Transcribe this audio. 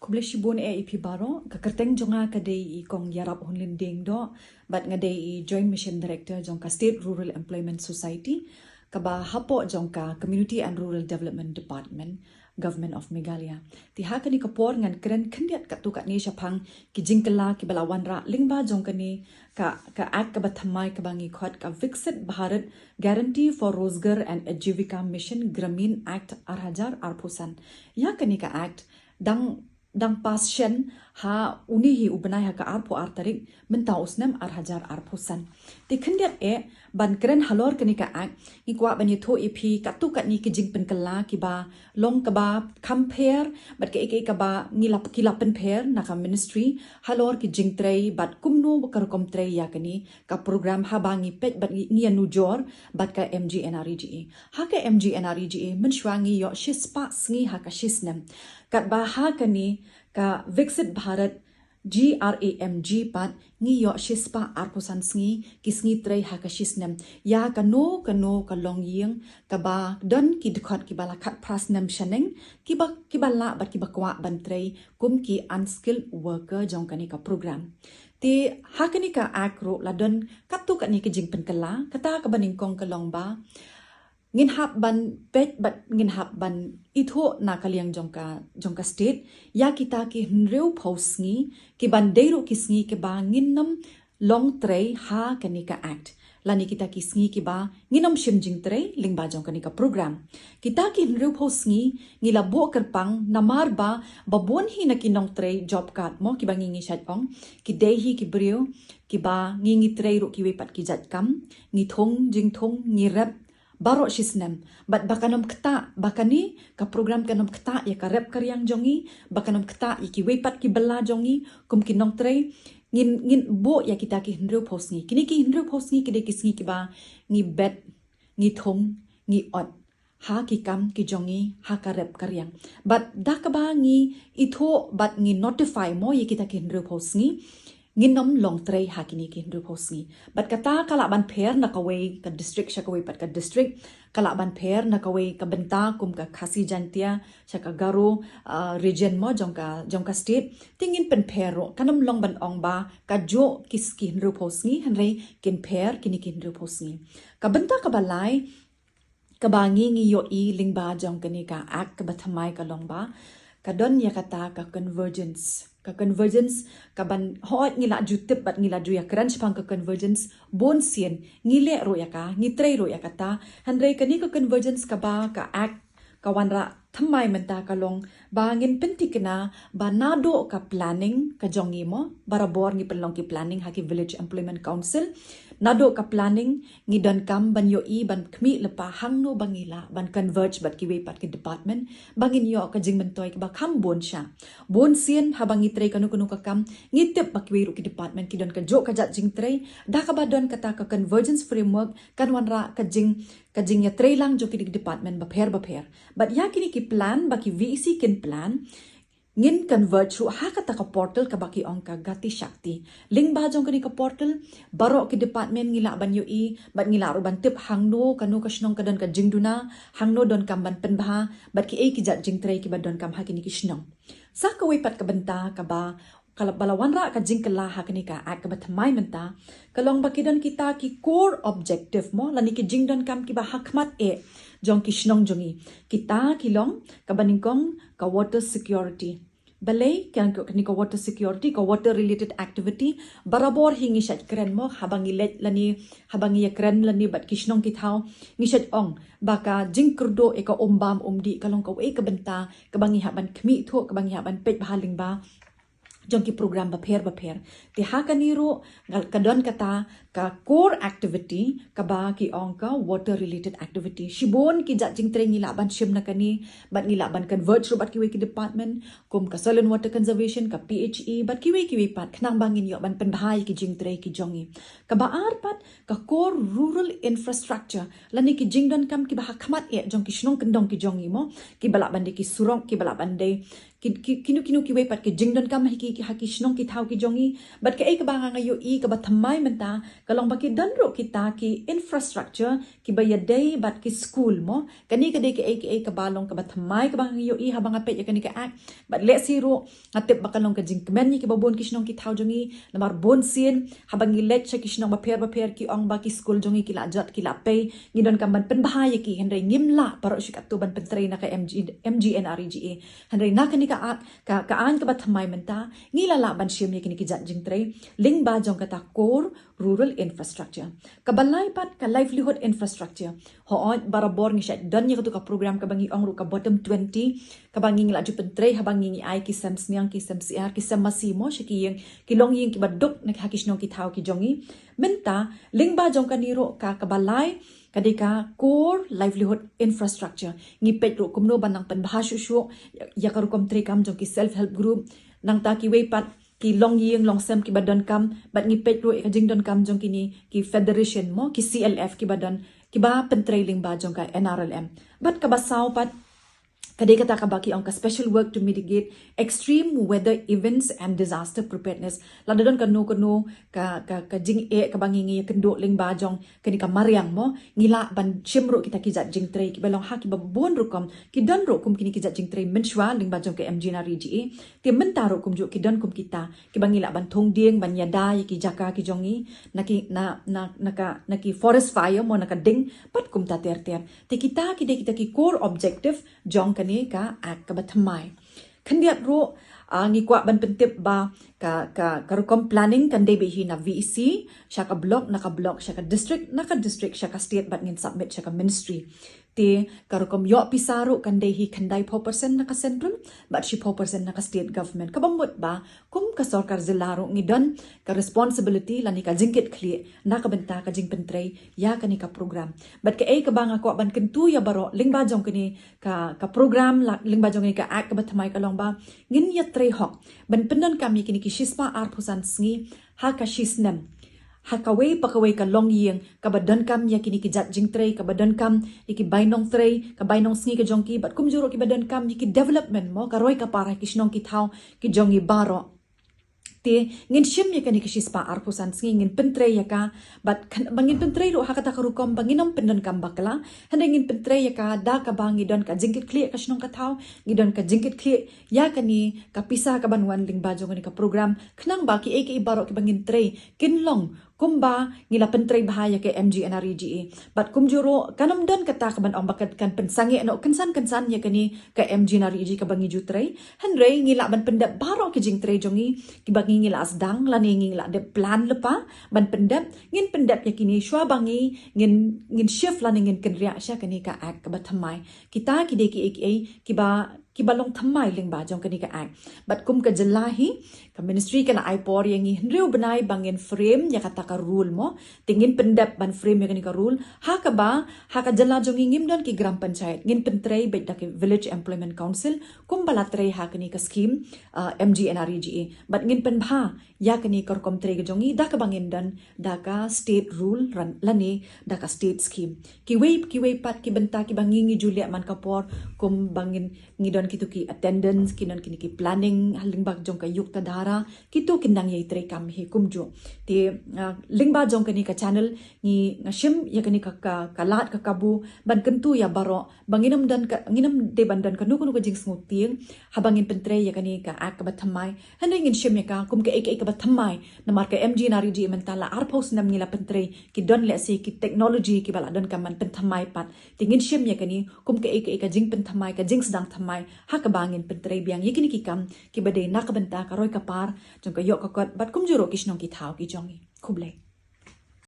kubleshi bon ipi baro ka kerteng jonga kadei kong yarap hunlin ding do bat ngadei joint mission director jongka State Rural Employment Society kaba hapo jongka Community and Rural Development Department Government of Meghalaya. Ti hakani kapor ngan keren kendiat katukat ni syapang ki jingkala ki balawan ra lingba jongkani ka act ka bathamai ka bangi khot ka Viksit Bharat Guarantee for Rozgar and Ajivika Mission Gramin Act 2008. Ya kani ka act dang pasien ha unihi ubenai ha ka arpo artarik mentau usnem 2008. Ti kendiat ban keren halor kani ka act ni kwa ban yitho ipi katukat ni ki jingpen kala ki ba long ka ba compare bat ke ka ba ngilap kilapen pair na ka ministry halor ki jingtrei bat kumno bakar komtrei ya kani ka program habangi pet bat ni anu jor bat ka MGNREGA ha ka MGNREGA menshwangi yo shispa sngi ha ka shisnem kat ba ha kani ka Viksit Bharat GRAMG pat ngi yo shispa arposan sngi kisngi trei ha ka shisnem ya ka no ka long yeng ka ba don ki dikhat ki bala khat prasnem shaneng ki ba la bat ki ba kwa ban trei kum ki unskilled worker jong kani ka program ti hakani ka akro la don katu ka ni ki jing pen kala kata ka baning kong ka long ba ngin hap ban pet bat ngin hap ban itho na kaliang jongka state ya kita ki hnreu phosngi ki ban deiro kisngi ke ba nginnam long trei ha kanika act lani kita kisngi ki ba nginam shimjing trei lingba jongka nika program kita ki hnreu phosngi ngila bo kerpang namar ba babon hi na kinong trei job card mo ki ba ngingi shat ong ki dehi ki brio ki ba ngingi trei ro ki wepat ki jat kam ngi thong jing thong ngi rep baro shisnem bat bakanom kta bakani ka program kanom kta ya ka rep karyang jongi bakanom kta iki wepat ki bela jongi kum kinong trei ngin bo ya kita ki hnreu posngi kini ki hnreu posngi ki de kisngi ki ba ngi bet ngi thong ngi ot ha ki kam ki jongi ha ka rep karyang bat dakaba ngi itho bat ngi notify mo ya kita ki hnreu posngi nginom long trei hakini ki hndu posngi bat kata kala ban pher na kawai ka district sha kawai pat ka district kala ban pher na kawai ka benta kum ka khasi jantia sha ka garo region mo jongka state tingin pen phero kanam long ban ong ba ka jo kiski hndu posngi hanrei kin pher kini ki hndu posngi ka benta ka balai ka bangi ngi yo I lingba jongkani ka act ka bathamai ka long ba ka don ya kata ka convergence ka ban hoat ngila jutip bat ngila juya crunch pang ka convergence bon sien ngile ro ya ka ngitrei ro ya kata handrei kani ka convergence ka ba ka act ka wanra thamai menta ka long ba ngin pentikna ba nado ka planning ka jongi mo barabor ngi pelong ki planning ha ki village employment council nado ka planning ngi dan kam ban yo I ban khmi lepa hangno bangila ban converge bat ki we pat ki department bangin yo ka jing mentoi ka ba kham bon sha bon sien ha bangi trei kanu ka kam ngi tep bak we ru ki department ki don ka jo ka jat jing trei da ka ba don kata ka convergence framework kan wanra ka jing ya trei lang jo ki department ba pher but ya kini ki plan ba ki VEC kin plan ngin convert ru ha kata ka portal ka baki ong ka gati shakti ling ba jong kani ka portal baro ki department ngila ban yo I bat ngila ru ban tip hangno kanu ka shnong ka don ka jingduna hangno don kam ban penbha bat ki ki jat jing trei ki ba don kam ha kini ki shnong sa ka we pat ka benta ka ba kala balawan ra ka jingkala ha kani ka ak ka batmai menta kalong bakidon kita ki core objective mo lani ki jingdon kam ki ba hakmat jong ki shnong jongi kita kilong ka baningkong ka water security balai kan kani ka water security ka water related activity barabor hingi shat kren mo habangi let lani habangi ya kren lani bat ki shnong ki thau ngi shat ong baka jingkurdo eka ombam omdi kalong ka we ka benta ka bangi haban khmi tho ka bangi haban pet bahaling ba jong ki program ba pher ti ha kaniro kadon kata ka core activity ka ba ki ong ka water related activity shibon ki jat jing treng ngila ban shim na kani bat ngila ban convert ru bat ki we ki department kum ka soil and water conservation ka PHE bat ki we pat khnang bangin yo ban penbhai ki jing tre ki jongi ka ba ar pat ka core rural infrastructure lani ki jing don kam ki ba khmat jong ki shnong kendong ki jongi mo ki bala bande ki surong ki bala bande kinu ki we pat ki jingdon kam haki shnong ki thau ki jongi bat ka ek banga ngayo I ka ba thamai menta kalong baki danro kita ki infrastructure ki bayadai bat ki school mo kani kadai ki aka kabalong ka bathamay ka bang yo i habang apet ya kani ka act but let's hero atip bakalong ka jingkmen ni ki babon kisnong ki thaw jongi namar bon sin habang gi let cha kisnong baper ki ong baki school jongi ki lajat ki lapay ngidon kamban penbahaya ki henry ngimla paro sikat tuban pentray na ka MGNREGA henry na kani ka aan ka bathamay menta ngilala ban siyem ya kini ki jat jingtray ling ba jong kata core rural infrastructure kabalay pat ka livelihood infrastructure hoon barabor ni siya dan niya ka program kabangi ong ru ka bottom 20 kabangi ngila ju pentray habangi ay kisam sniang kisam siar kisam masimo siya kiyeng kilong yeng kibadok naghakis nong kitaw ki jongi menta ling ba jong kaniro ka kabalay kadika core livelihood infrastructure ngipet ro kumno banang panbahasyo ya karukom trekam jong ki self help group nang taki way pat ki long yeng long sem ki badan kam bat ngipet ro ikajing don kam jong kini ki federation mo ki CLF ki badan ki ba pentrailing ba jong ka NRLM bat kabasaw pat kadai kata kabaki ang ka special work to mitigate extreme weather events and disaster preparedness ladadon kanu ka jing kabangingi kendo ling bajong kani ka mariang mo ngila ban chimro kita kijat jing tray ki balong ha ki babon rukom ki don ro kum kini kijat jing tray menshwa ling bajong ka MGNREGA ti mentaro kum jo ki don kum kita ki bangila ban thong ding ban yada ki jaka ki jongi naki forest fire mo naka ding pat kum ta ter ti kita ki core objective jong ni ka ak kabathamay kandiat ro ngi kwa ban pentip ba ka rukom planning kan debi na VEC siya ka block naka block siya ka district siya ka state bat ngin submit siya ka ministry ti karukom yo pisaro kan dehi kanday 4% naka central bat si 4% naka state government kabamot ba kum ka sarkar zilaro ngidon ka responsibility lani ka jingkit kli nakabenta ka jing pentray ya kani ka program bat ka ay ka banga ko ban kentu ya baro lingbajong kani ka program lingbajong ni ka ak kabathamay kalong ba ngin ya tray hok ban pendon kami kini ki shispa arpusan sngi ha ka shisnem hakaway pakaway ka long yeng kabadan kam ya kini kijat jing tray kabadan kam iki bainong tray kabainong sngi ka jongki bat kumjuro ki badan kam iki development mo karoy ka para kisnong kithaw ki jongi baro ti ngin shim ya kani kishispa arpusan sngi ngin pentray ya ka bat bangin pentray ro hakata karukom banginom pendon kam bakla hande ngin pentray ya ka da ka bangi don ka jingkit kli ka snong kathaw ngidon ka jingkit kli ya kani kapisa ka banwan ling bajo kani ka program khnang baki eke ibaro ki bangin tray kinlong kumba ngila pentray bahaya ke MGNREGA bat kumjuro kanamdan kata kaban ong bakat kan pensangi ano kansan ya kani ka MGNREGA ka bangi jutray hanre ngila ban pendap baro ke jing tray jongi ki bangi ngila asdang lani ngila de plan lepa ban pendap ngin pendap ya kini shwa bangi ngin shift lani ngin kenria sya kani ka ak ka bathamay kita ki de ki balong thamay ling ba jong kani ka ak bat kum ka jelahi ka ministry kana ipor yang hinriu benai bangin frame ya kata ka rule mo tingin pendap ban frame ya kani ka rule ha ka jela jong ngim don ki gram panchayat ngin pentray bet da ki village employment council kum balatray ha kani ka scheme MGNREGA bat ngin penbha ya kani ka kom tray jongi da ka bangin dan da ka state rule ran lani da ka state scheme ki way pat ki benta ki bangingi julia man kapor kum bangin ngidon kitu ki attendance kinon kini ki planning lingbag jong ka yukta dara kitu kindang yai tray kam hi kumjo ti lingba jong kani ka channel ni ngashim ya kani ka kalat ka kabu ban kentu ya baro banginam nginam de bandan kanu kanu ka jing smuting habangin pentre ya kani ka ak bathamay handing in shim ya ka kum ka ek bathamay na marka MGNREGA mentala arpos nam ngila pentre ki don le si ki technology ki bala don ka man penthamay pat tingin shim ya kani kum ka ek jing penthamay ka jing sedang thamay hakabangin pentray biang yikini kikam ki bade nakabenta karoy kapar jong ka yok kakot bat kumjuro kisnong kithaw ki jongi kublay